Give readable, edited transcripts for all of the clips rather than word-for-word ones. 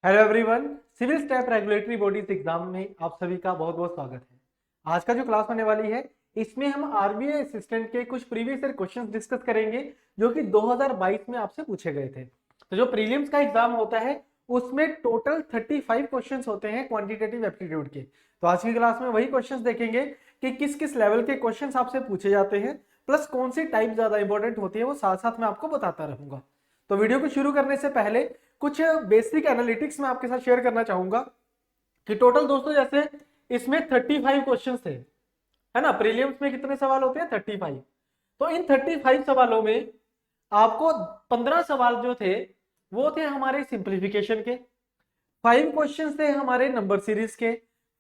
Hello everyone. Civil staff regulatory bodies exam में आप सभी का बहुत बहुत स्वागत है। आज का जो क्लास होने वाली है इसमें हम आरबीआई असिस्टेंट के कुछ प्रीवियस ईयर क्वेश्चंस डिस्कस करेंगे जो कि 2022 में आपसे पूछे गए थे। तो जो प्रीलिम्स का एग्जाम होता है उसमें टोटल 35 क्वेश्चंस होते हैं क्वांटिटेटिव एप्टीट्यूड के। तो आज की क्लास में वही क्वेश्चंस देखेंगे कि किस किस लेवल के क्वेश्चंस आपसे पूछे जाते हैं, प्लस कौन सी टाइप ज्यादा इंपॉर्टेंट होती है वो साथ साथ मैं आपको बताता रहूंगा। तो वीडियो को शुरू करने से पहले कुछ बेसिक एनालिटिक्स मैं आपके साथ शेयर करना चाहूंगा कि टोटल दोस्तों जैसे इसमें 35 क्वेश्चंस थे, है ना। प्रीलिम्स में कितने सवाल होते हैं? 35। तो इन 35 सवालों में आपको 15 सवाल जो थे वो थे हमारे सिंप्लीफिकेशन के, 5 क्वेश्चन थे हमारे नंबर सीरीज के,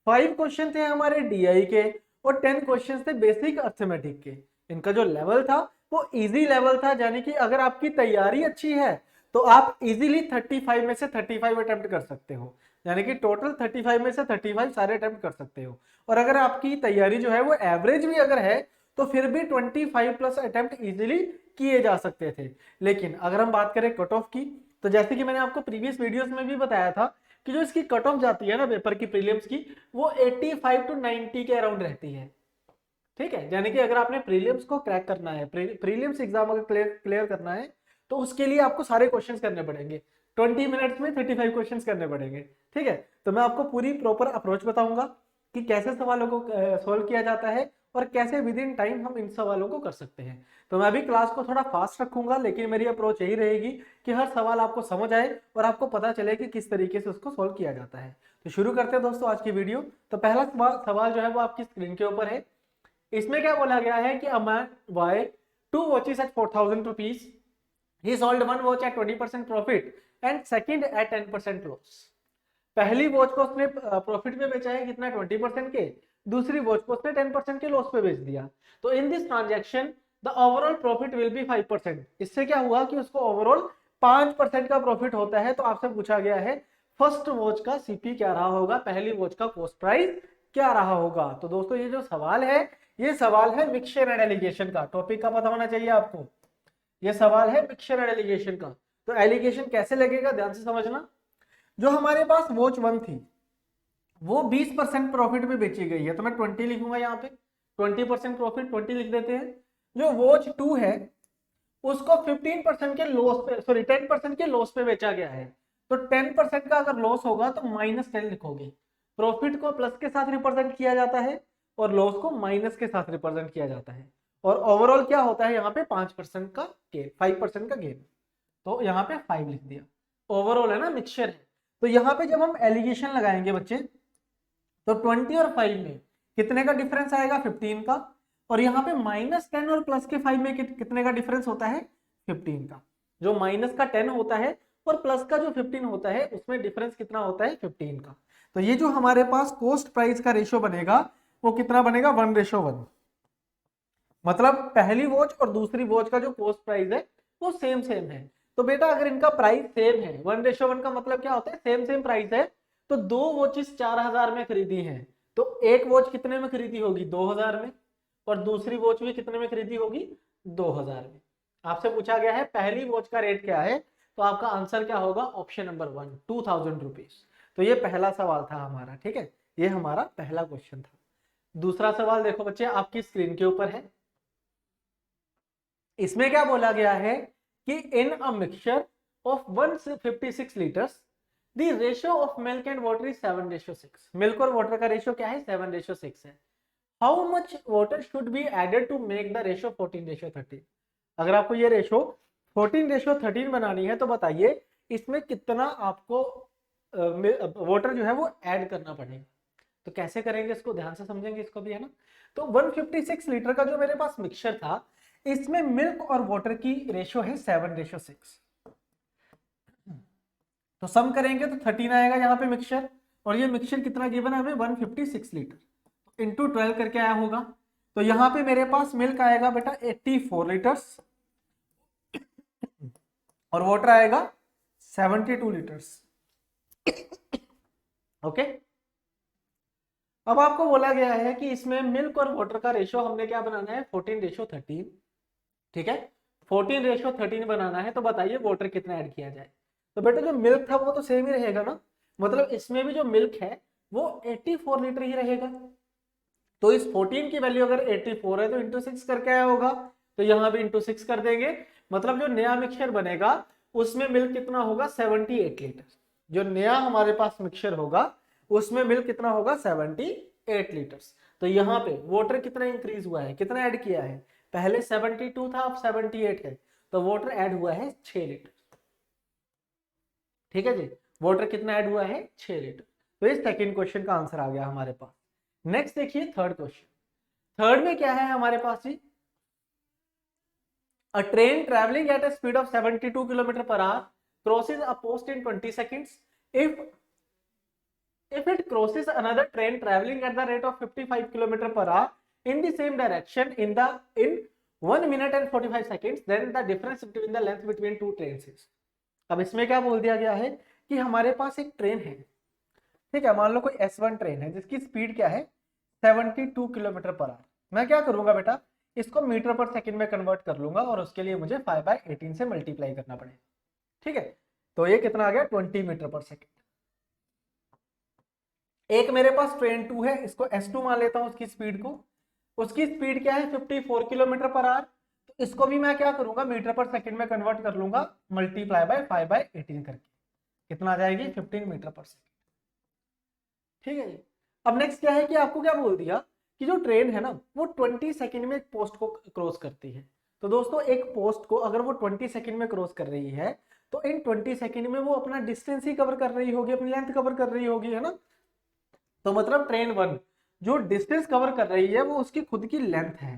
5 क्वेश्चन थे हमारे डीआई के और 10 क्वेश्चन थे बेसिक अर्थमेटिक के। इनका जो लेवल था वो इजी लेवल था, यानी कि अगर आपकी तैयारी अच्छी है तो आप इजीली 35 में से 35 अटेम्प्ट कर सकते हो, यानी कि टोटल 35 में से 35 सारे अटेम्प्ट कर सकते हो। और अगर आपकी तैयारी जो है वो एवरेज भी अगर है तो फिर भी 25 प्लस अटेम्प्ट इजीली किए जा सकते थे। लेकिन अगर हम बात करें कट ऑफ की, तो जैसे कि मैंने आपको प्रीवियस वीडियोस में भी बताया था कि जो इसकी कट ऑफ जाती है ना पेपर की प्रीलिम्स की, वो 85 टू 90 के अराउंड रहती है। ठीक है, यानी कि अगर आपने प्रीलिम्स को क्रैक करना है, प्रीलिम्स एग्जाम अगर क्लियर करना है तो उसके लिए आपको सारे क्वेश्चंस करने पड़ेंगे, 20 मिनट्स में 35 क्वेश्चंस करने पड़ेंगे। ठीक है, तो मैं आपको पूरी प्रॉपर अप्रोच बताऊंगा कि कैसे सवालों को सोल्व किया जाता है और कैसे विद इन टाइम हम इन सवालों को कर सकते हैं। तो मैं अभी क्लास को थोड़ा फास्ट रखूंगा, लेकिन मेरी अप्रोच यही रहेगी कि हर सवाल आपको समझ आए और आपको पता चले कि किस तरीके से उसको सोल्व किया जाता है। तो शुरू करते हैं दोस्तों आज की वीडियो। तो पहला सवाल जो है वो आपकी स्क्रीन के ऊपर है। इसमें क्या बोला गया है कि a man buy 2 watches at 4000 rupees, he sold one watch at 20% profit and second at 10% loss. पहली वॉच को उसने प्रॉफिट में बेचा है कितना? 20% के। दूसरी वॉच को उसने 10% के लॉस पे बेच दिया। तो in this transaction the overall profit will be 5%। इससे क्या हुआ कि उसको ओवरऑल 5% का प्रॉफिट होता है। तो आपसे पूछा गया है फर्स्ट वॉच का सीपी क्या रहा होगा, पहली वॉच का कॉस्ट प्राइस क्या रहा होगा। तो दोस्तों ये जो सवाल है ये सवाल है मिक्सचर एंड एलिगेशन का, टॉपिक का पता होना चाहिए आपको। ये सवाल है मिक्सचर एंड एलिगेशन का। तो एलिगेशन कैसे लगेगा ध्यान से समझना। जो हमारे पास वॉच 1 थी वो 20% प्रॉफिट में बेची गई है, तो मैं 20 लिखूंगा यहाँ पे, 20% प्रॉफिट 20 लिख देते हैं। जो वॉच 2 है उसको 15% के लॉस पे, सॉरी 10% के लॉस पे बेचा गया है। तो 10% का अगर लॉस होगा तो -10 लिखोगे। प्रॉफिट को प्लस के साथ रिप्रेजेंट किया जाता है और लॉस को माइनस के साथ रिप्रेजेंट किया जाता है। और ओवरऑल क्या होता है यहाँ पे 5% का गेन, 5% का गेन। तो यहाँ पे 5 लिख दिया। ओवरऑल है ना, मिक्सचर है। तो यहाँ पे जब हम एलिगेशन लगाएंगे बच्चे तो 20 और 5 में कितने का डिफरेंस आएगा? 15 का। और यहाँ पे -10 और प्लस के 5 में कितने का डिफरेंस होता है? 15 का। जो माइनस का 10 होता है और प्लस का जो 15 होता है उसमें डिफरेंस कितना होता है? 15 का। तो ये जो हमारे पास कॉस्ट प्राइस का रेशियो बनेगा वो कितना बनेगा? 1:1। मतलब पहली वॉच और दूसरी वॉच का जो कॉस्ट प्राइस है वो सेम सेम है। तो बेटा अगर इनका प्राइस सेम है, 1:1 का मतलब क्या होता है? सेम सेम प्राइस है। तो दो वॉचेस 4000 में खरीदी हैं, तो एक वॉच कितने में खरीदी होगी? 2000 में। और दूसरी वॉच भी कितने में खरीदी होगी? 2000 में। आपसे पूछा गया है पहली वॉच का रेट क्या है, तो आपका आंसर क्या होगा? Option number 1, 2000 rupees. तो ये पहला सवाल था हमारा। ठीक है, ये हमारा पहला क्वेश्चन था। दूसरा सवाल देखो बच्चे आपकी स्क्रीन के ऊपर है। इसमें क्या बोला गया है कि in a mixture of 156 litres the ratio of milk and water is 7:6। Milk और वाटर का रेशियो क्या है? 7:6 है। How much water should be added to make the ratio 14:13। अगर आपको ये रेशियो 14:13 बनानी है तो बताइए इसमें कितना आपको वाटर जो है वो ऐड करना पड़ेगा। तो कैसे करेंगे इसको, ध्यान से समझेंगे इसको भी, है ना। तो 156 लीटर का जो मेरे पास मिक्सचर था इसमें मिल्क और वाटर की रेशियो है 7:6। तो सम करेंगे तो 13 आएगा यहाँ पे मिक्सचर। और ये मिक्सचर कितना गिवन है हमें? 156 लीटर इंटू 12 करके आया होगा। तो यहाँ पे मेरे पास मिल्क आएगा बेटा 84 लीटर्स और वाटर आएगा 72 लीटर्स। ओके, अब आपको बोला गया है कि इसमें मिल्क और वाटर का रेशियो हमने क्या बनाना है? 14:13। ठीक है, 14:13 बनाना है। तो बताइए वाटर कितना ऐड किया जाए। तो बेटा जो मिल्क था वो तो सेम ही रहेगा ना, मतलब इसमें भी जो मिल्क है वो 84 लीटर ही रहेगा। तो इस 14 की वैल्यू अगर 84 है तो इंटू 6 करके आया होगा, तो यहां भी इंटू 6 कर देंगे। मतलब जो नया मिक्सचर बनेगा उसमें मिल्क कितना होगा 78 लीटर। जो नया हमारे पास मिक्सचर होगा उसमें मिल्क कितना होगा 78 लीटर्स। तो यहाँ पे वाटर कितना इंक्रीज हुआ है, कितना ऐड किया है, पहले 72 था अब 78 है, तो वाटर ऐड हुआ है 6 लीटर। ठीक है जी, वाटर कितना ऐड हुआ है 6 लीटर। तो इस सेकंड क्वेश्चन का आंसर आ गया हमारे पास। नेक्स्ट देखिए थर्ड क्वेश्चन। थर्ड में क्या है हमारे पास जी, a train traveling at a speed of 72 km per hour crosses a post in 20 seconds if it crosses another train traveling at the rate of 55 km per hour in the same direction in 1 minute and 45 seconds, then the difference between the length between two trains is। अब इसमें क्या बोल दिया गया है कि हमारे पास एक ट्रेन है, ठीक है, मान लो कोई S1 ट्रेन है जिसकी स्पीड क्या है 72 किलोमीटर पर आवर। मैं क्या करूंगा बेटा, इसको मीटर पर सेकंड में कन्वर्ट कर लूंगा और उसके लिए मुझे 5/18 से मल्टीप्लाई करना पड़ेगा। ठीक है, तो ये कितना आ गया 20 मीटर पर सेकंड। एक मेरे पास ट्रेन 2 है, इसको S2 मान लेता हूं, उसकी स्पीड को, उसकी स्पीड क्या है 54 किलोमीटर पर आवर। तो इसको भी मैं क्या करूंगा मीटर पर सेकंड में कन्वर्ट कर लूंगा, मल्टीप्लाई बाय 5/18 करके, कितना आ जाएगी 15 मीटर पर सेकंड। ठीक है जी। अब नेक्स्ट क्या है कि आपको क्या बोल दिया कि जो ट्रेन है ना वो 20 सेकंड में एक पोस्ट को क्रॉस करती है। तो दोस्तों एक पोस्ट को अगर वो 20 सेकंड में क्रॉस कर रही है तो इन 20 सेकंड में वो अपना डिस्टेंस ही कवर कर रही होगी, अपनी लेंथ कवर कर रही होगी, है ना। तो मतलब ट्रेन 1 जो डिस्टेंस कवर कर रही है वो उसकी खुद की लेंथ है,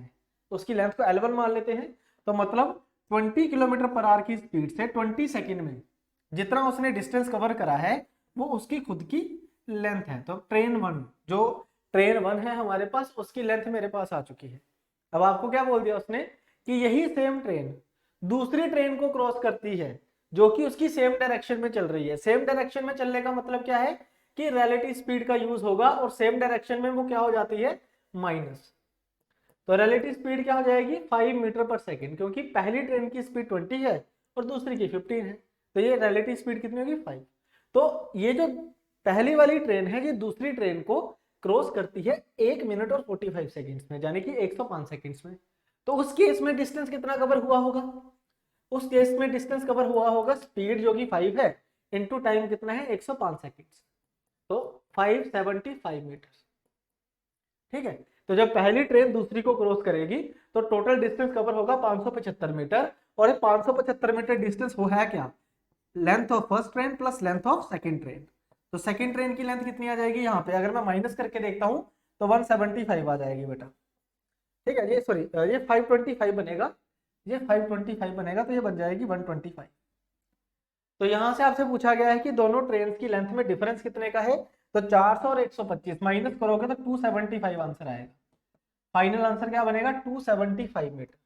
तो उसकी लेंथ को L1 मान लेते हैं। तो मतलब 20 किलोमीटर पर आवर की स्पीड से 20 सेकंड में जितना उसने डिस्टेंस कवर करा है वो उसकी खुद की लेंथ है। तो ट्रेन 1 जो ट्रेन 1 है हमारे पास उसकी लेंथ मेरे पास आ चुकी है। अब आपको क्या बोल दिया उसने कि यही सेम ट्रेन दूसरी ट्रेन को क्रॉस करती है जो कि उसकी सेम डायरेक्शन में चल रही है। सेम डायरेक्शन में चलने का मतलब क्या है कि रिलेटिव स्पीड का यूज होगा और सेम डायरेक्शन में वो क्या हो जाती है माइनस। तो रिलेटिव स्पीड क्या हो जाएगी 5 मीटर पर सेकंड, क्योंकि पहली ट्रेन की स्पीड 20 है और दूसरी की 15 है, तो ये रिलेटिव स्पीड कितनी होगी 5। तो ये जो पहली वाली ट्रेन है ये दूसरी ट्रेन को क्रॉस करती है 1 मिनट और 45 सेकंड्स में, यानी कि 105 सेकंड्स में। तो उस केस में डिस्टेंस कितना कवर हुआ होगा, उस केस में डिस्टेंस कवर हुआ होगा स्पीड जो कि 5 है इनटू टाइम कितना है 105 सेकंड्स, तो 575 मीटर। ठीक है, तो जब पहली ट्रेन दूसरी को क्रॉस करेगी तो टोटल डिस्टेंस कवर होगा 575 मीटर, और 575 मीटर डिस्टेंस वो है क्या, length of first train plus length of second train. तो सेकंड ट्रेन की लेंथ कितनी आ जाएगी यहाँ पे, अगर मैं माइनस करके देखता हूँ तो 175 आ जाएगी बेटा। ठीक है, ये सॉरी ये 525 बनेगा, ये 525 बनेगा, तो ये बन जाएगी 125। तो यहां से आपसे पूछा गया है कि दोनों ट्रेन की लेंथ में डिफरेंस कितने का है, तो 400 और 125 माइनस करोगे तो 275 आंसर आएगा। फाइनल आंसर क्या बनेगा 275 मीटर।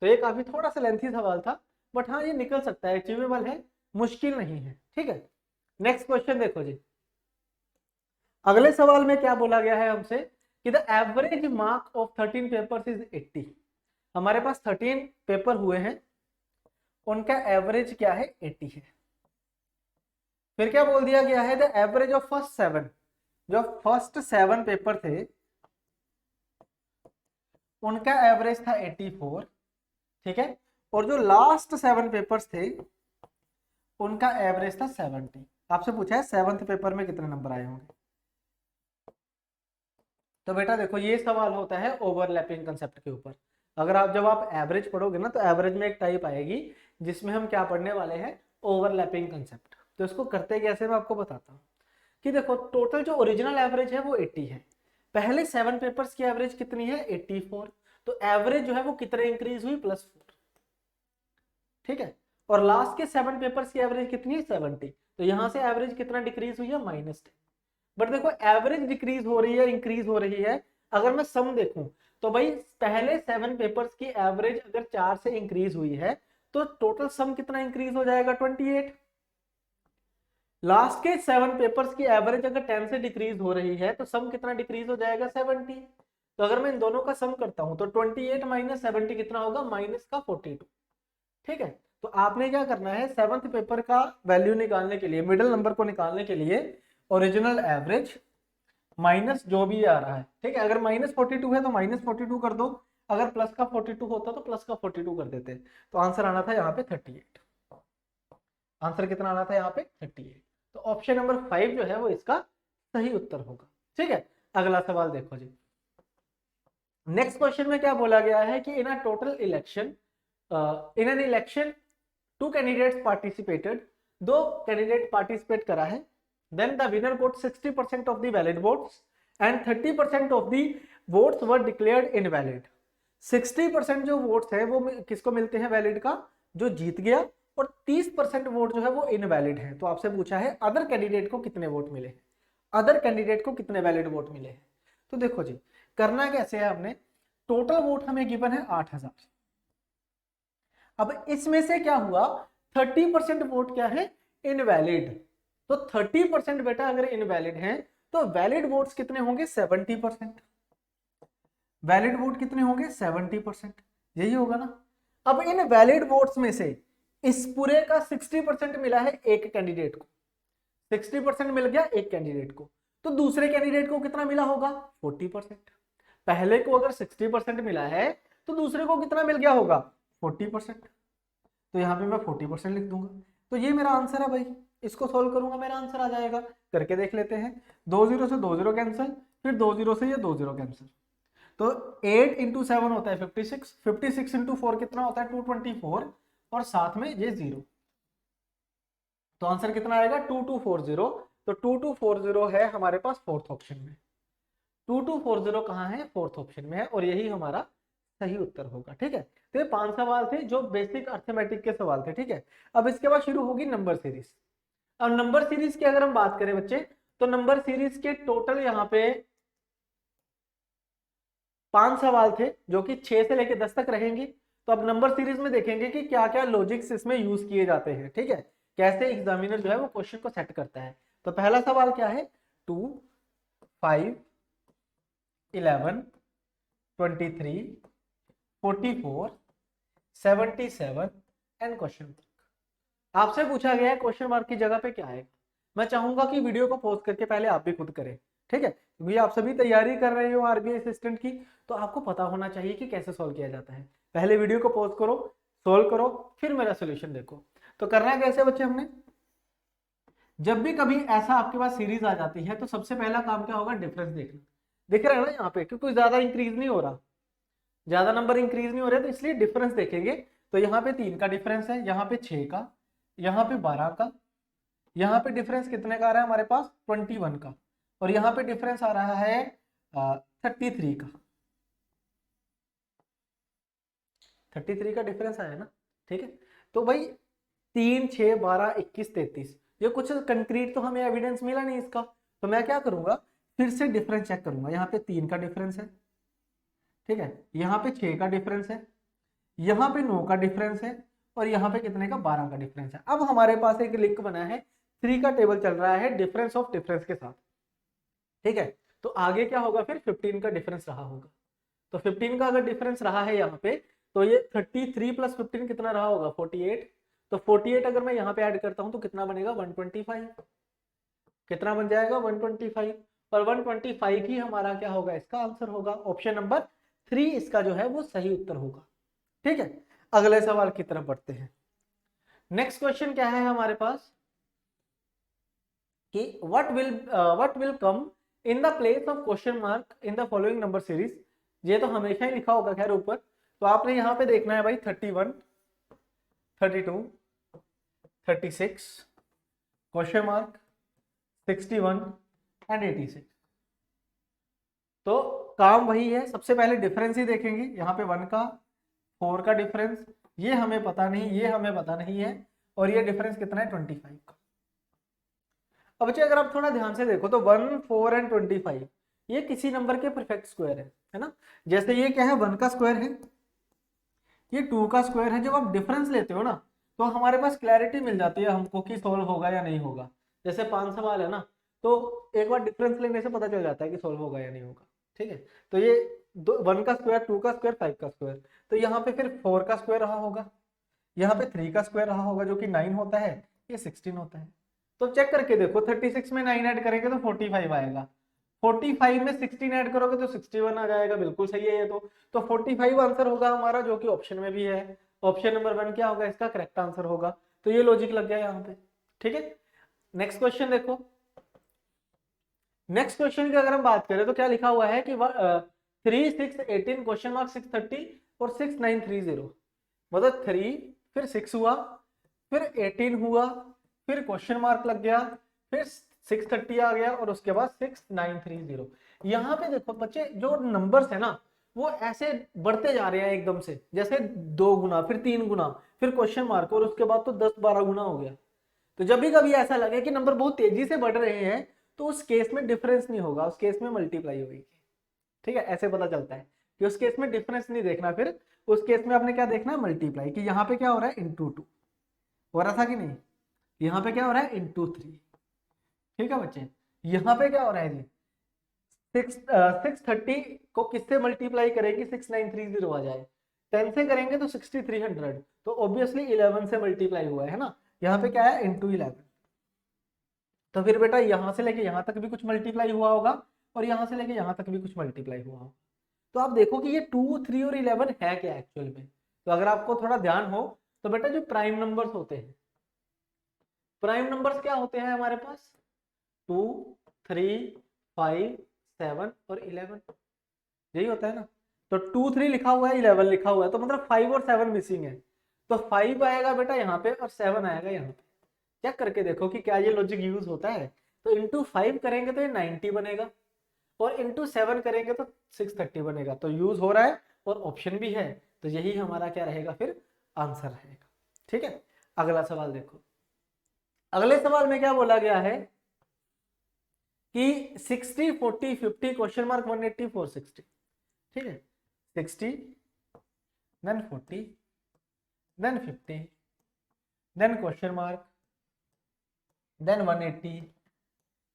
तो ये काफी थोड़ा सा लेंथी सवाल था, बट हाँ ये निकल सकता है, अचीवेबल है, मुश्किल नहीं है। ठीक है, नेक्स्ट क्वेश्चन देखो जी। अगले सवाल में क्या बोला गया है हमसे कि the average mark of 13 papers is 80। हमारे पास 13 पेपर हुए हैं, उनका एवरेज क्या है 80 है। फिर क्या बोल दिया गया है द एवरेज ऑफ फर्स्ट 7, जो फर्स्ट 7 पेपर थे उनका एवरेज था 84। ठीक है, और जो लास्ट 7 पेपर्स थे उनका एवरेज था 70। आपसे पूछा है 7th पेपर में कितने नंबर आए होंगे। तो बेटा देखो ये सवाल होता है ओवरलैपिंग कंसेप्ट के ऊपर। अगर आप जब आप एवरेज पढ़ोगे ना तो एवरेज में एक टाइप आएगी जिसमें हम क्या पढ़ने वाले हैं ओवरलैपिंग कंसेप्ट। तो इसको करते कैसे मैं आपको बताता हूँ कि देखो टोटल जो ओरिजिनल एवरेज है वो 80 है, पहले 7 पेपर्स की एवरेज कितनी है 84, तो एवरेज जो है वो कितने इंक्रीज हुई +4। ठीक है, और लास्ट के 7 पेपर्स की एवरेज कितनी है 70, तो यहां से एवरेज कितना डिक्रीज हुई है -10। बट देखो एवरेज डिक्रीज हो रही है इंक्रीज हो रही है, अगर मैं सम देखूं तो भाई पहले 7 पेपर्स की एवरेज अगर 4 से इंक्रीज हुई है तो टोटल सम कितना इंक्रीज हो जाएगा 28। लास्ट के 7 पेपर्स की एवरेज अगर 10 से डिक्रीज हो रही है तो सम कितना डिक्रीज हो जाएगा 70। तो अगर मैं इन दोनों का सम करता हूं तो 28 - 70 कितना होगा -42। ठीक है, तो आपने क्या करना है 7th पेपर का वैल्यू निकालने के लिए, मिडिल नंबर को निकालने के लिए ओरिजिनल एवरेज माइनस जो भी आ रहा है, ठीक है। अगर -42 है तो -42 कर दो, अगर प्लस का 42 होता तो प्लस का 42 कर देते। तो आंसर आना था यहाँ पे 38। आंसर कितना आना था यहाँ पे 38। तो ऑप्शन नंबर 5 जो है वो इसका सही उत्तर होगा, ठीक है। अगला सवाल देखो जी। नेक्स्ट क्वेश्चन में क्या बोला गया है कि in a total election, in an election 2 candidates participated, 2 candidate participate करा है, then the winner got 60% of the valid votes and 30% of the votes were declared invalid. 60% जो वोट्स है वो किसको मिलते हैं वैलिड का, जो जीत गया, और 30% वोट जो है वो इनवैलिड है। तो आपसे पूछा है अदर कैंडिडेट को कितने वोट मिले, अदर कैंडिडेट को कितने वैलिड वोट मिले हैं। तो देखो जी, करना कैसे है, हमने टोटल वोट हमें गिवन है 8000। अब इसमें से क्या हुआ, 30% वोट क्या है, इनवैलिड। तो 30% बेटा अगर इनवैलिड है तो वैलिड वोट्स कितने होंगे, 70%। वैलिड वोट कितने होंगे, 70%, यही होगा ना। अब इन वैलिड वोट्स में से इस पूरे का 60% मिला है एक कैंडिडेट को, 60% मिल गया एक कैंडिडेट को, तो दूसरे कैंडिडेट को कितना मिला होगा, 40%। पहले को अगर 60% मिला है तो दूसरे को कितना मिल गया होगा, 40%। तो यहाँ पे मैं 40% लिख दूंगा। तो ये मेरा आंसर है भाई, इसको सोल्व करूंगा मेरा आंसर आ जाएगा। करके देख लेते हैं, 2 0 से 2 0 कैंसिल, फिर 2 0 से ये 2 0 कैंसिल। तो 8 × 7 होता है 56, 56 × 4 कितना होता है 224, और साथ में ये 0। तो आंसर कितना आएगा 2240। तो 2240 है हमारे पास फोर्थ ऑप्शन में, 2240 कहाँ है, फोर्थ ऑप्शन में है, और यही हमारा सही उत्तर होगा, ठीक है। तो ये 5 सवाल थे जो बेसिक अर्थमेटिक के सवाल थे, ठीक है। अब इसके बाद शुरू होगी नंबर सीरीज। अब नंबर सीरीज की अगर हम बात करें बच्चे, तो नंबर सीरीज के टोटल यहाँ पे 5 सवाल थे जो कि 6 से लेकर 10 तक रहेंगे। तो अब नंबर सीरीज में देखेंगे कि क्या क्या लॉजिक्स इसमें यूज किए जाते हैं, ठीक है, कैसे एग्जामिनर जो है वो क्वेश्चन को सेट करता है। तो पहला सवाल क्या है, 2 5 11 23 44 77 एंड क्वेश्चन मार्क। आपसे पूछा गया है क्वेश्चन मार्क की जगह पे क्या आएगा। मैं चाहूंगा कि वीडियो को पॉज करके पहले आप भी खुद करें, ठीक है, क्योंकि आप सभी तैयारी कर रहे हो आरबीआई असिस्टेंट की, तो आपको पता होना चाहिए कि कैसे सॉल्व किया जाता है। पहले वीडियो को पॉज करो, सोल्व करो, फिर मेरा सोल्यूशन देखो। तो करना कैसे बच्चे, हमने जब भी कभी ऐसा आपके पास सीरीज आ जाती है तो सबसे पहला काम क्या होगा, डिफरेंस देखना। दिख रहा है ना यहाँ पे, क्योंकि ज्यादा इंक्रीज नहीं हो रहा, ज्यादा नंबर इंक्रीज नहीं हो रहे, तो इसलिए डिफरेंस देखेंगे। तो यहाँ पे 3 का डिफरेंस है, यहाँ पे 6 का, यहाँ पे 12 का, यहाँ पे डिफरेंस कितने का आ रहा है हमारे पास, 21 का, और यहाँ पे डिफरेंस आ रहा है 33 का। 33 का डिफरेंस आया ना, ठीक है। तो भाई 3 6 12 21 33, ये कुछ कंक्रीट तो हमें एविडेंस मिला नहीं इसका। तो मैं क्या करूंगा, फिर से डिफरेंस चेक करूंगा। यहाँ पे 3 का डिफरेंस है, ठीक है, यहाँ पे 6 का डिफरेंस है, यहाँ पे 9 का डिफरेंस है, और यहाँ पे कितने का, 12 का डिफरेंस है। अब हमारे पास एक लिंक बना है, 3 का टेबल चल रहा है डिफरेंस ऑफ डिफरेंस के साथ, ठीक है। तो आगे क्या होगा, फिर 15 का डिफरेंस रहा होगा। तो 15 का अगर डिफरेंस रहा है यहाँ पे, तो ये 33 + 15 कितना रहा होगा, 48। तो 48 अगर मैं यहाँ पे ऐड करता हूँ तो कितना बनेगा, 125। कितना बन जाएगा, 125। और 125 ही हमारा क्या होगा, इसका आंसर होगा। ऑप्शन नंबर 3 इसका जो है वो सही उत्तर होगा, ठीक है। अगले सवाल की तरफ बढ़ते हैं। नेक्स्ट क्वेश्चन क्या है हमारे पास कि what will come in the place of question mark in the following number series. ये तो हमेशा ही लिखा होगा खैर ऊपर, तो आपने यहाँ पे देखना है भाई 31 32 36 क्वेश्चन मार्क 61 एंड 86। तो काम वही है, सबसे पहले डिफरेंस ही देखेंगे। यहाँ पे 1 का 4 का डिफरेंस, ये हमें पता नहीं, ये हमें पता नहीं है, और ये डिफरेंस कितना है 25 का। अब बच्चे अगर आप थोड़ा ध्यान से देखो तो 1 4 एंड 25 ये किसी नंबर के परफेक्ट स्क्वायर है ना। जैसे ये क्या है, 1 का स्क्वायर है, ये 2 का स्क्वायर है। जब आप डिफरेंस लेते हो ना तो हमारे पास क्लैरिटी मिल जाती है हमको कि सोल्व होगा या नहीं होगा। जैसे 5 सवाल है ना, तो एक बार डिफरेंस लेने से पता चल जाता है कि सोल्व होगा या नहीं होगा, ठीक है। तो ये 1 का स्क्वायर, 2 का स्क्वायर, 5 का स्क्वायर, तो यहाँ पे फिर 4 का स्क्वायर रहा होगा, यहाँ पे 3 का स्क्वायर रहा होगा जो कि 9 होता है, ये 16 होता है। तो चेक करके देखो, 36 में 9 ऐड करेंगे तो 45 आएगा, 45 में 16 ऐड करोगे तो 61 आ जाएगा, बिल्कुल सही है ये तो 45 आंसर होगा हमारा, जो कि ऑप्शन में भी है। ऑप्शन नंबर 1 क्या होगा, इसका करेक्ट आंसर होगा। तो ये लॉजिक लग गया यहाँ पे, ठीक है। नेक्स्ट क्वेश्चन देखो, नेक्स्ट क्वेश्चन की अगर हम बात करें तो क्या लिखा हुआ है कि 3 6 18 क्वेश्चन मार्क 630 और 6930, मतलब 3 फिर 6 हुआ, फिर 18 हुआ, फिर क्वेश्चन मार्क लग गया, फिर 630 आ गया और उसके बाद 6930। यहाँ पे देखो बच्चे, जो नंबर्स है ना वो ऐसे बढ़ते जा रहे हैं एकदम से, जैसे 2 गुना, फिर 3 गुना, फिर क्वेश्चन मार्क, और उसके बाद तो 10-12 गुना हो गया। तो जब भी कभी ऐसा लगे कि नंबर बहुत तेजी से बढ़ रहे हैं, तो उस केस में डिफरेंस नहीं होगा, उस केस में मल्टीप्लाई होगी, ठीक है। ऐसे पता चलता है कि उस केस में डिफरेंस नहीं देखना, फिर उस केस में आपने क्या देखना, मल्टीप्लाई, कि यहाँ पे क्या हो रहा है, इंटू 2 हो रहा था कि नहीं, यहाँ पे क्या हो रहा है, इंटू 3, ठीक है बच्चे। यहाँ पे क्या हो रहा है जी, 630 को किससे मल्टीप्लाई करेंगे, 6930 आ जाए, 10 से करेंगे तो 6300, तो ऑब्वियसली 11 से मल्टीप्लाई हुआ है ना, यहाँ पे क्या है, इंटू 11। तो फिर बेटा यहाँ से लेके यहाँ तक भी कुछ मल्टीप्लाई हुआ होगा, और यहाँ से लेके यहाँ तक भी कुछ मल्टीप्लाई हुआ होगा। तो आप देखो कि ये 2, 3 और 11 है क्या एक्चुअल में। तो अगर आपको थोड़ा ध्यान हो तो बेटा जो प्राइम नंबर्स होते हैं, प्राइम नंबर्स क्या होते हैं हमारे पास, 2, 3, 5, 7 और 11, यही होता है ना। तो 2, 3 लिखा हुआ है, 11 लिखा हुआ है, तो मतलब 5 और 7 मिसिंग है, तो 5 आएगा बेटा यहाँ पे और 7 आएगा यहाँ पे। चेक करके देखो कि क्या ये लॉजिक यूज होता है। तो इंटू 5 करेंगे तो ये 90 बनेगा, और इंटू 7 करेंगे तो 630 बनेगा, तो यूज हो रहा है और ऑप्शन भी है, तो यही हमारा क्या रहेगा, फिर आंसर रहेगा, ठीक है। अगला सवाल देखो, अगले सवाल में क्या बोला गया है कि 60 40 50 क्वेश्चन मार्क 180 460, ठीक है। 60 then 40 then 50 then question mark then 180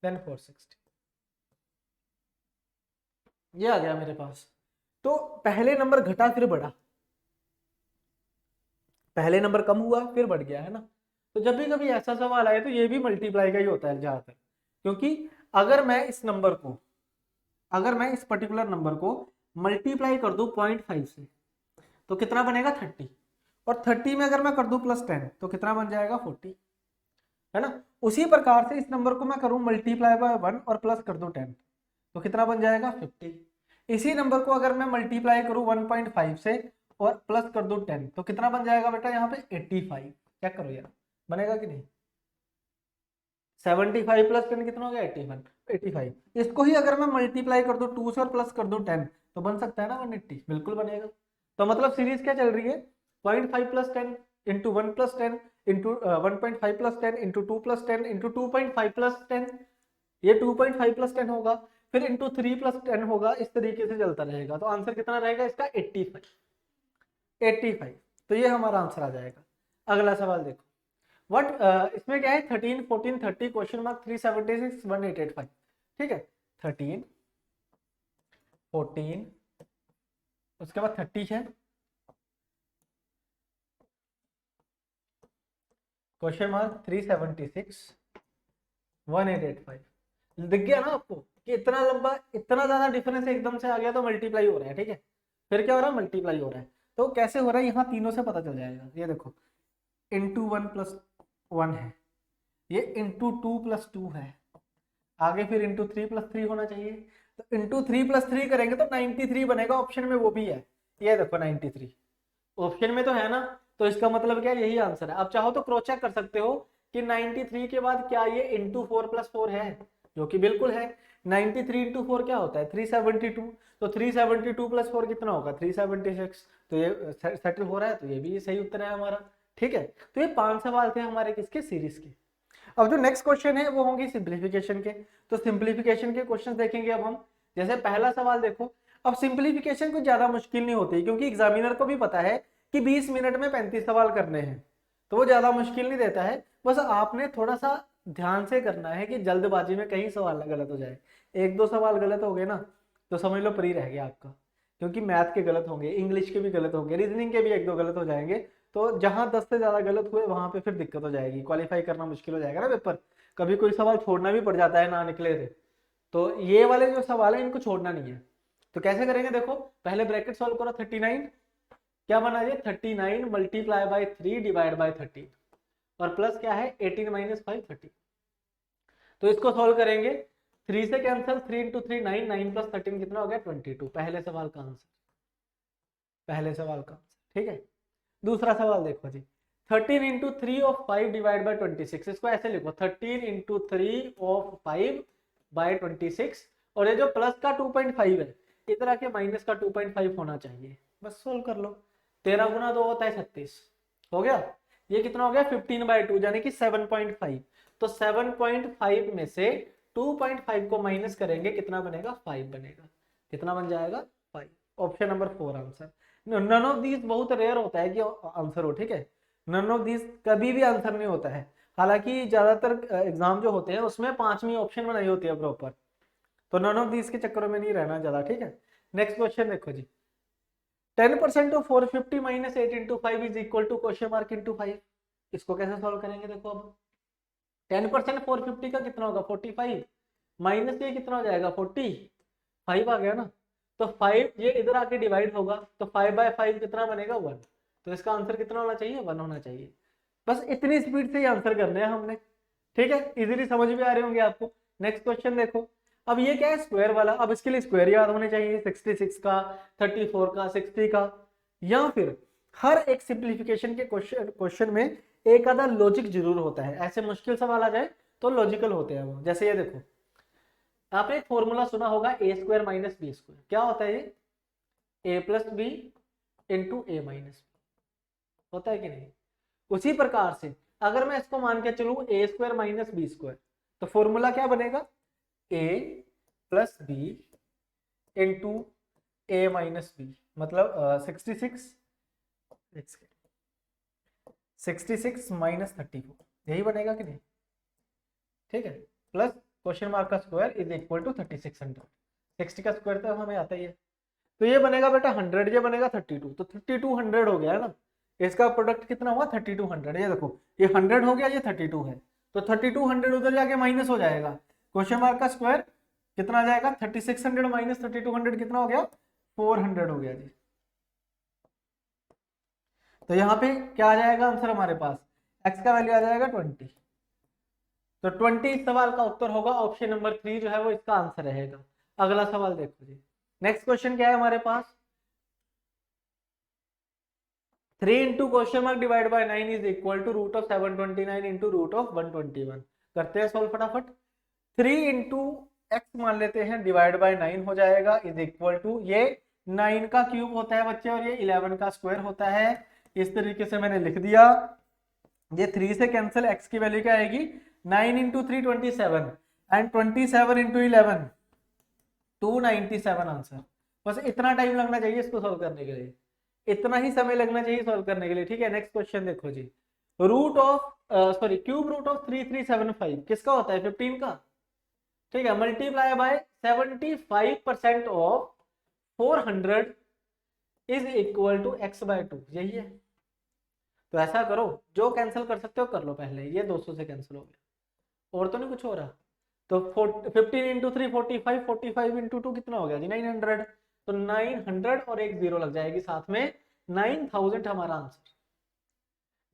then 460, ये आ गया मेरे पास। तो पहले नंबर घटा फिर बढ़ा, पहले नंबर कम हुआ फिर बढ़ गया, है ना। तो जब भी कभी ऐसा सवाल आए तो ये भी मल्टीप्लाई का ही होता है ज्यादातर, क्योंकि अगर मैं इस नंबर को, अगर मैं इस पर्टिकुलर नंबर को मल्टीप्लाई कर दूं 0.5 से, तो कितना बनेगा, 30, और 30 में अगर मैं कर दूं +10 तो कितना बन जाएगा, 40, है ना। उसी प्रकार से इस नंबर को मैं करूं मल्टीप्लाई बाय 1 और प्लस कर दूं 10 तो कितना बन जाएगा, 50। इसी नंबर को अगर मैं मल्टीप्लाई करूं 1.5 से और प्लस कर दूं 10 तो कितना बन जाएगा बेटा, यहाँ पे 85। चेक करो यार, बनेगा कि नहीं। 75 प्लस 10 कितना हो गया, 81, 85। इसको ही अगर मैं मल्टीप्लाई कर दूं 2 से और प्लस कर दूं 10 तो बन सकता है ना 180, बिल्कुल बनेगा। तो मतलब सीरीज क्या चल रही है, 0.5 plus 10 into 1 plus 10 into 1.5 plus 10 into 2 plus 10 into 2.5 plus 10, ये 2.5 प्लस 10 होगा, फिर इंटू 3 प्लस 10 होगा, इस तरीके से चलता रहेगा। तो आंसर कितना रहेगा इसका, 85, 85। तो ये हमारा आंसर आ जाएगा। अगला सवाल देखो, व्हाट इसमें क्या है, 13 14 30 क्वेश्चन मार्क 376 1885, ठीक है। 13 14 उसके बाद 30 है, क्वेश्चन मार्क 376 1885। दिख गया ना आपको कि इतना लंबा, इतना ज्यादा डिफरेंस एकदम से आ गया, तो मल्टीप्लाई हो रहा है, ठीक है। फिर क्या हो रहा है, मल्टीप्लाई हो रहा है। तो कैसे हो रहा है, यहाँ तीनों से पता चल जाएगा। ये देखो, इंटू 1 प्लस 1 है, ये इंटू 2 प्लस 2 है, आगे फिर इंटू 3 प्लस 3 होना चाहिए। तो इंटू 3 प्लस 3 करेंगे तो 93 बनेगा, ऑप्शन में वो भी है, ये देखो 93 ऑप्शन में तो है ना। तो इसका मतलब क्या, यही आंसर है। आप चाहो तो क्रॉस चेक कर सकते हो कि 93 के बाद क्या ये इंटू 4 प्लस 4 है, जो कि बिल्कुल है। 93 इंटू 4 क्या होता है, 372। तो 372 प्लस 4 कितना होगा, 376। तो ये सेटल हो रहा है, तो ये भी सही उत्तर है हमारा, ठीक है। तो ये 5 सवाल थे हमारे किसके, सीरीज के। अब जो नेक्स्ट क्वेश्चन है वो होंगे सिंप्लीफिकेशन के। तो सिंप्लीफिकेशन के क्वेश्चन देखेंगे अब हम। जैसे पहला सवाल देखो, अब सिंप्लीफिकेशन कुछ ज्यादा मुश्किल नहीं होती, क्योंकि एग्जामिनर को भी पता है कि 20 मिनट में 35 सवाल करने हैं, तो वो ज्यादा मुश्किल नहीं देता है। बस आपने थोड़ा सा ध्यान से करना है कि जल्दबाजी में कहीं सवाल ना गलत हो जाए। 1-2 सवाल गलत हो गए ना तो समझ लो प्री रह गया आपका, क्योंकि मैथ के गलत होंगे, इंग्लिश के भी गलत होंगे, रीजनिंग के भी 1-2 गलत हो जाएंगे। तो जहां 10 से ज्यादा गलत हुए वहां पे फिर दिक्कत हो जाएगी, क्वालिफाई करना मुश्किल हो जाएगा ना पेपर। कभी कोई सवाल छोड़ना भी पड़ जाता है ना निकले थे, तो ये वाले जो सवाल है इनको छोड़ना नहीं है। तो कैसे करेंगे देखो, पहले ब्रैकेट सॉल्व करो 39, क्या बना ये 39 मल्टीप्लाई बाय 3 डिवाइड बाय 13, और प्लस क्या है 18 माइनस 5 30। तो इसको सॉल्व करेंगे, 3 से कैंसिल, 3 इंटू 3 9, 9 प्लस 13 कितना हो गया 22, पहले सवाल का आंसर, पहले सवाल का आंसर। ठीक है, दूसरा सवाल देखो जी, 13 इंटू 3 ऑफ 5 डिवाइड बाय 26, इसको ऐसे लिखो 13 इंटू 3 ऑफ 5 बाय 26, और ये जो प्लस का 2.5 है इधर आके माइनस का 2.5 होना चाहिए, बस सोल्व कर लो। 13 गुना 2 होता है 36, हो गया। ये कितना हो गया 15/2 यानी कि 7.5। तो 7.5 में से 2.5 को माइनस करेंगे, कितना बनेगा 5 बनेगा, कितना बन जाएगा 5। Option number 4 answer. None of these बहुत रेयर होता है कि आंसर हो, ठीक है, नन ऑफ दीज कभी भी आंसर नहीं होता है। हालांकि ज्यादातर एग्जाम जो होते हैं उसमें 5वीं ऑप्शन बनाई होती है प्रॉपर, तो नन ऑफ दीज के चक्करों में नहीं रहना ज्यादा। ठीक है, नेक्स्ट क्वेश्चन देखो जी, 10% of 450 minus 8 into 5 is equal to question mark into 5। इसको कैसे सॉल्व करेंगे देखो, अब 10% 450 का कितना होगा 45, माइनस ये कितना हो जाएगा 45 आ गया ना, तो 5 ये इधर आके डिवाइड होगा, तो 5/5 कितना बनेगा 1, तो इसका आंसर कितना होना चाहिए 1 होना चाहिए। बस इतनी स्पीड से ही आंसर करने हैं हमने। ठीक है, इजीली समझ में आ रहे होंगे आपको। नेक्स्ट क्वेश्चन देखो, अब ये क्या है स्क्वायर वाला, अब इसके लिए स्क्वायर याद होने चाहिए, 66 का, 34 का, 60 का, या फिर हर एक सिंप्लीफिकेशन के क्वेश्चन में एक आधा लॉजिक जरूर होता है, ऐसे मुश्किल सवाल आ जाए तो लॉजिकल होते हैं वो। जैसे ये देखो, आपने एक फॉर्मूला सुना होगा ए स्क्वायर माइनस बी स्क्वायर, क्या होता है ये ए प्लस बी इंटू ए माइनस बी, होता है कि नहीं। उसी प्रकार से अगर मैं इसको मान के चलूं ए स्क्वायर माइनस बी स्क्वायर, तो फॉर्मूला क्या बनेगा ए प्लस बी इंटू ए माइनस बी, मतलब 66 माइनस 34, यही बनेगा कि नहीं। ठीक है, प्लस क्वेश्चन मार्क का स्क्वायर इज इक्वल टू 3600, 60 का स्क्वायर तो हमें आता ही है, तो ये बनेगा बेटा 100, ये बनेगा 32, तो 3200 हो गया है ना। इसका प्रोडक्ट कितना हुआ 3200, ये देखो ये 100 हो गया, ये 32 है, तो 3200 उधर जाके माइनस हो जाएगा, क्वेश्चन मार्क का स्क्वायर कितना आ जाएगा 3600 माइनस 3200 कितना हो गया 400 हो गया जी। तो यहाँ पे क्या आ जाएगा आंसर हमारे पास, x का वैल्यू आ जाएगा 20, तो 20 इस सवाल का उत्तर होगा, ऑप्शन नंबर 3 जो है वो इसका आंसर रहेगा। अगला सवाल देखो जी, नेक्स्ट क्वेश्चन क्या है हमारे पास, 3 into question mark divide by 9 is equal to root of 729 into root of 121। करते हैं सॉल्व फटाफट। 3 इंटू एक्स मान लेते हैं डिवाइड बाय 9 हो जाएगा, इज इक्वल टू ये 9 का क्यूब होता है बच्चे, और ये 11 का स्क्वायर होता है। इस तरीके से मैंने लिख दिया, ये 3 से कैंसिल, एक्स की वैल्यू क्या आएगी 9 इंटू 3 27, एंड 27 इंटू 11 297 आंसर। बस इतना टाइम लगना चाहिए इसको सॉल्व करने के लिए, इतना ही समय लगना चाहिए सॉल्व करने के लिए। ठीक है, नेक्स्ट क्वेश्चन देखो जी, root of cube root of 3375 किसका होता है 15 का। ठीक है, multiply by 75% of 400 is equal to x/2, यही है। तो ऐसा करो, जो कैंसिल कर सकते हो कर लो पहले, ये 200 से कैंसिल हो गया, और तो नहीं कुछ हो रहा। तो 15 इंटू 3 45, 45 इंटू 2 कितना हो गया जी 900, तो 900 और एक जीरो लग जाएगी साथ में, 9000 हमारा आंसर,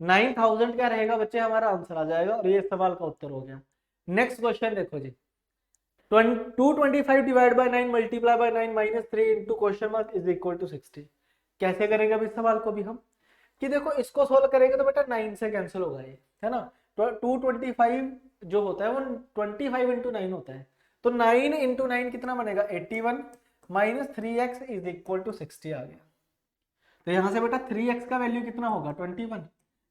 9000 क्या रहेगा बच्चे हमारा आंसर आ जाएगा, और ये सवाल का उत्तर हो गया। नेक्स्ट क्वेश्चन देखो जी, 225 divide by 9 multiply by 9 minus 3 into question mark is equal to 60। कैसे करेंगे अब इस सवाल को भी हम, कि देखो इसको सोल्व करेंगे तो बेटा 9 से कैंसिल होगा ये, है ना। 225 जो होता है वो 25 इंटू 9 होता है, तो 9 इंटू 9 कितना बनेगा 81, minus 3x is equal to 60 आ गया। तो यहाँ से बेटा 3x का वैल्यू कितना होगा 21,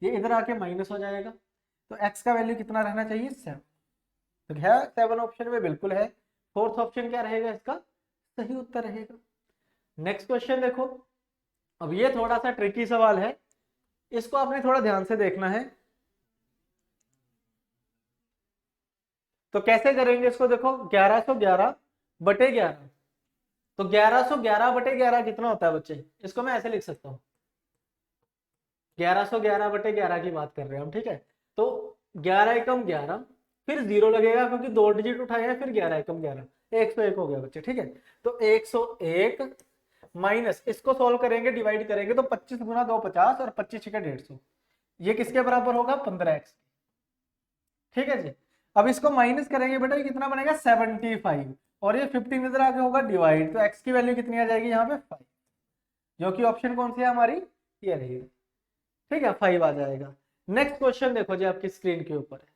ये इधर आके माइनस हो जाएगा, तो x का वैल्यू कितना रहना चाहिए 7, तो है 7 ऑप्शन में बिल्कुल है। फोर्थ ऑप्शन क्या रहेगा इसका सही उत्तर रहेगा। नेक्स्ट क्वेश्चन देखो, अब ये थोड़ा सा ट्रिकी सवाल है, इसको आपने थोड़ा ध्यान से देखना है। तो कैसे करेंगे इसको, देखो 1111 बटे 11, तो 1111 बटे 11 कितना होता है बच्चे, इसको मैं ऐसे लिख सकता हूँ, 1111 बटे 11 की बात कर रहे हैं हम। ठीक है, तो 11 एकम 11, फिर 0 लगेगा क्योंकि 2 डिजिट उठाए हैं, फिर 11 एकम 11, 101 हो गया बच्चे, ठीक है। तो 101 माइनस, इसको सोल्व करेंगे, डिवाइड करेंगे तो 25 गुना 2 50 और 25 छक्के 150, ये किसके बराबर होगा 15x, ठीक है जी। अब इसको माइनस करेंगे बेटा, ये कितना बनेगा 75, और ये 15 इधर आगे होगा डिवाइड, तो x की वैल्यू कितनी आ जाएगी यहाँ पे 5, जो कि ऑप्शन कौन सी है हमारी, ये रही, ठीक है 5 आ जाएगा। नेक्स्ट क्वेश्चन देखो जी आपकी स्क्रीन के ऊपर है,